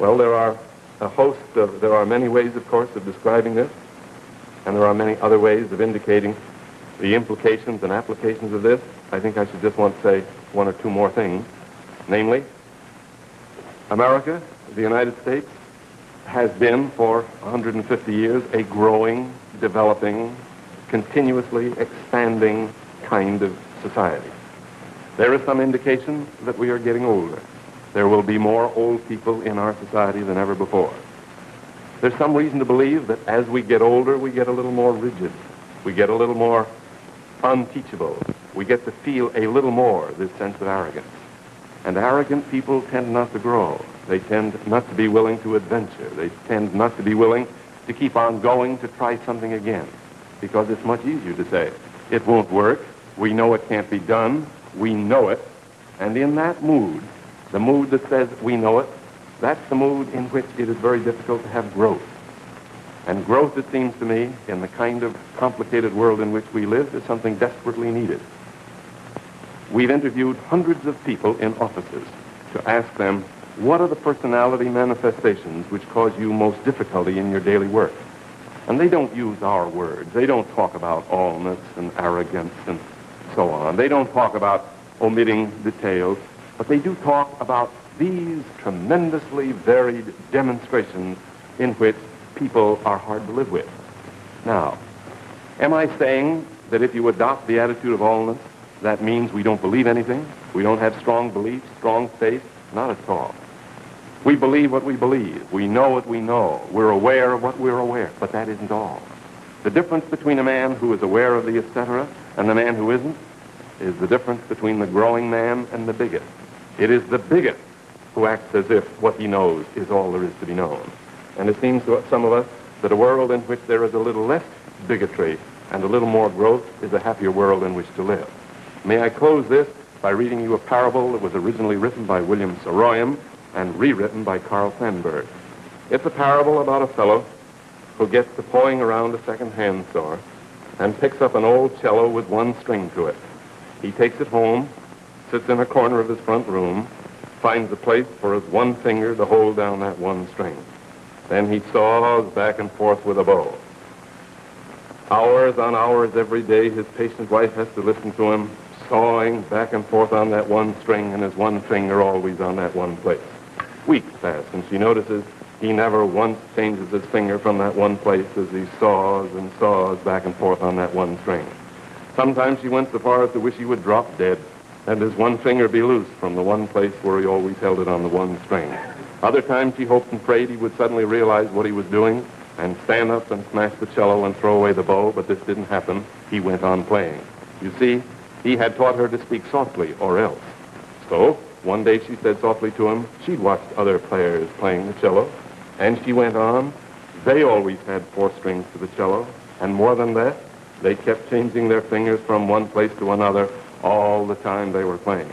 Well, there are many ways, of course, of describing this, and there are many other ways of indicating the implications and applications of this. I think I should just want to say one or two more things. Namely, America, the United States, has been for 150 years a growing, developing, continuously expanding kind of society. There is some indication that we are getting older. There will be more old people in our society than ever before. There's some reason to believe that as we get older, we get a little more rigid. We get a little more unteachable. We get to feel a little more this sense of arrogance. And arrogant people tend not to grow. They tend not to be willing to adventure. They tend not to be willing to keep on going to try something again, because it's much easier to say, it won't work, we know it can't be done, we know it. And in that mood, the mood that says we know it, that's the mood in which it is very difficult to have growth. And growth, it seems to me, in the kind of complicated world in which we live, is something desperately needed. We've interviewed hundreds of people in offices to ask them, what are the personality manifestations which cause you most difficulty in your daily work? And they don't use our words. They don't talk about allness and arrogance and so on. They don't talk about omitting details, but they do talk about these tremendously varied demonstrations in which people are hard to live with. Now, am I saying that if you adopt the attitude of allness, that means we don't believe anything? We don't have strong beliefs, strong faith? Not at all. We believe what we believe. We know what we know. We're aware of what we're aware. But that isn't all. The difference between a man who is aware of the etc. and the man who isn't is the difference between the growing man and the bigot. It is the bigot who acts as if what he knows is all there is to be known. And it seems to some of us that a world in which there is a little less bigotry and a little more growth is a happier world in which to live. May I close this by reading you a parable that was originally written by William Saroyan and rewritten by Carl Sandburg. It's a parable about a fellow who gets to pawing around a second-hand store and picks up an old cello with one string to it. He takes it home, sits in a corner of his front room, finds a place for his one finger to hold down that one string. Then he saws back and forth with a bow. Hours on hours every day, his patient wife has to listen to him sawing back and forth on that one string and his one finger always on that one place. Weeks pass, and she notices he never once changes his finger from that one place as he saws and saws back and forth on that one string. Sometimes she went so far as to wish he would drop dead and his one finger be loose from the one place where he always held it on the one string. Other times she hoped and prayed he would suddenly realize what he was doing and stand up and smash the cello and throw away the bow, but this didn't happen. He went on playing. You see, he had taught her to speak softly or else. So, one day she said softly to him, she'd watched other players playing the cello, and she went on. They always had four strings to the cello, and more than that, they kept changing their fingers from one place to another all the time they were playing.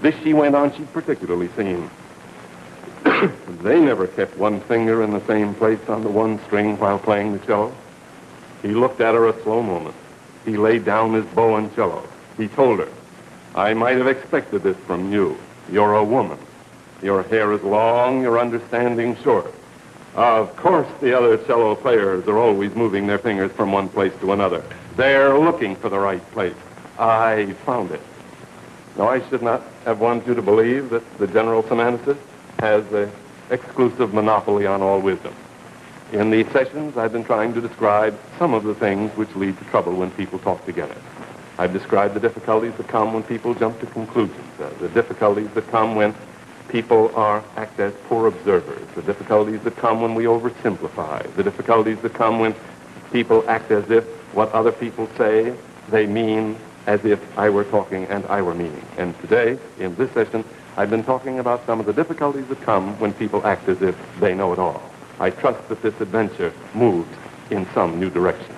This, she went on, she'd particularly seen. They never kept one finger in the same place on the one string while playing the cello. He looked at her a slow moment. He laid down his bow and cello. He told her, I might have expected this from you. You're a woman. Your hair is long, your understanding short. Of course the other cello players are always moving their fingers from one place to another. They're looking for the right place. I found it. Now, I should not have wanted you to believe that the General Semantics has an exclusive monopoly on all wisdom. In these sessions, I've been trying to describe some of the things which lead to trouble when people talk together. I've described the difficulties that come when people jump to conclusions, the difficulties that come when people act as poor observers, the difficulties that come when we oversimplify, the difficulties that come when people act as if what other people say, they mean as if I were talking and I were meaning. And today, in this session, I've been talking about some of the difficulties that come when people act as if they know it all. I trust that this adventure moves in some new direction.